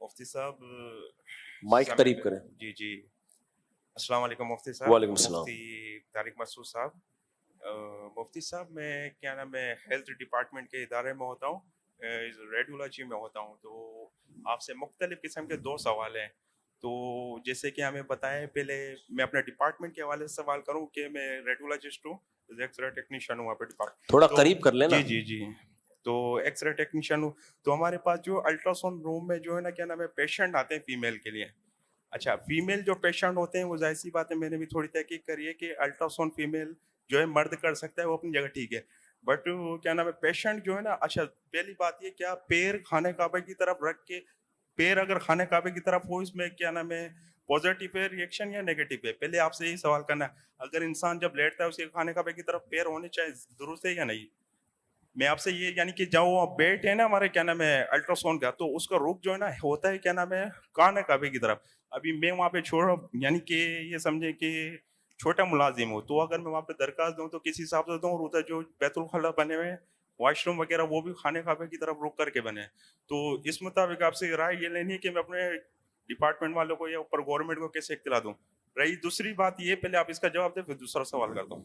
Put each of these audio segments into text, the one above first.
مفتی صاحب مائک قریب کریں. جی جی السلام علیکم مفتی صاحب. وعلیکم السلام. مفتی طارق مسعود صاحب. مفتی صاحب میں کیا نام ہے ہیلتھ ڈپارٹمنٹ کے ادارے میں ہوتا ہوں, ریڈیولوجی میں ہوتا ہوں. تو آپ سے مختلف قسم کے 2 سوال ہیں. تو جیسے کہ ہمیں بتائیں, پہلے میں اپنے ڈپارٹمنٹ کے حوالے سے سوال کروں کہ میں ریڈیولوجسٹ ہوں, ایکس رے ٹیکنیشین ہوں وہاں پہ ڈپارٹمنٹ. تھوڑا قریب کر لینا. جی جی جی. تو ایکس رے ٹیکنیشین ہوں. تو ہمارے پاس جو الٹرا ساؤنڈ روم میں جو ہے نا کیا نام ہے پیشنٹ آتے ہیں فیمیل کے لیے. اچھا, فیمیل جو پیشنٹ ہوتے ہیں وہ ظاہر سی بات ہے, میں نے بھی تھوڑی تحقیق کری ہے کہ الٹرا ساؤنڈ فیمیل جو ہے مرد کر سکتا ہے, وہ اپنی جگہ ٹھیک ہے. بٹ کیا نام ہے پیشنٹ جو ہے نا, اچھا پہلی بات یہ کیا پیر خانہ کعبہ کی طرف رکھ کے, پیر اگر خانہ کعبہ کی طرف ہو, اس میں کیا نام ہے پازیٹیو ہے ریئیکشن یا نیگیٹو ہے؟ پہلے آپ سے یہی سوال کرنا ہے. اگر انسان جب لیٹتا ہے اس کے خانہ کعبہ کی طرف پیر ہونے چاہیے, درست ہے یا نہیں؟ میں آپ سے یہ یعنی کہ جب وہ بیٹ ہے نا ہمارے کیا نام ہے الٹرا ساؤنڈ کا, تو اس کا رخ جو ہے نا ہوتا ہے کیا نام ہے خانہ کعبہ کی طرف. ابھی میں وہاں پہ چھوڑ یعنی کہ یہ سمجھے کہ چھوٹا ملازم ہوں, تو اگر میں وہاں پہ درخواست دوں تو کسی حساب سے دوں, اور ادھر جو بیت الخلا بنے ہوئے ہیں واش روم وغیرہ وہ بھی خانہ کعبہ کی طرف رک کر کے بنے. تو اس مطابق آپ سے رائے یہ لینی ہے کہ میں اپنے ڈپارٹمنٹ والوں کو یا اوپر گورنمنٹ کو کیسے اطلاع دوں. رہی دوسری بات یہ, پہلے آپ اس کا جواب دیں پھر دوسرا سوال کرتا ہوں.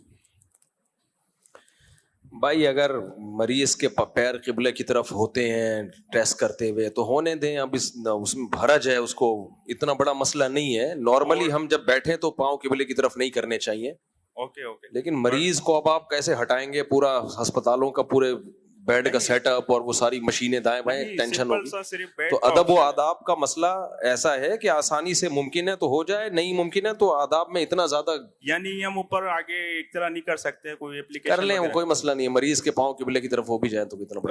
بھائی اگر مریض کے پیر قبلے کی طرف ہوتے ہیں ٹیسٹ کرتے ہوئے تو ہونے دیں. اب اس میں بھرج ہے, اس کو اتنا بڑا مسئلہ نہیں ہے. نارملی ہم جب بیٹھیں تو پاؤں قبلے کی طرف نہیں کرنے چاہیے. Okay okay. لیکن مریض کو اب آپ کیسے ہٹائیں گے؟ پورا ہسپتالوں کا پورے بیڈ کا سیٹ اپ اور وہ ساری مشینیں دائیں بائیں, ٹینشن ہوگی. تو ادب و آداب کا مسئلہ ایسا ہے کہ آسانی سے ممکن ہے تو ہو جائے, نہیں ممکن ہے تو آداب میں اتنا زیادہ یعنی ہم اوپر آگے اطلاع نہیں کر سکتے, کوئی اپلیکیشن کر لیں, کوئی مسئلہ نہیں ہے. مریض کے پاؤں قبلے کی طرف ہو بھی جائے تو اتنا بڑا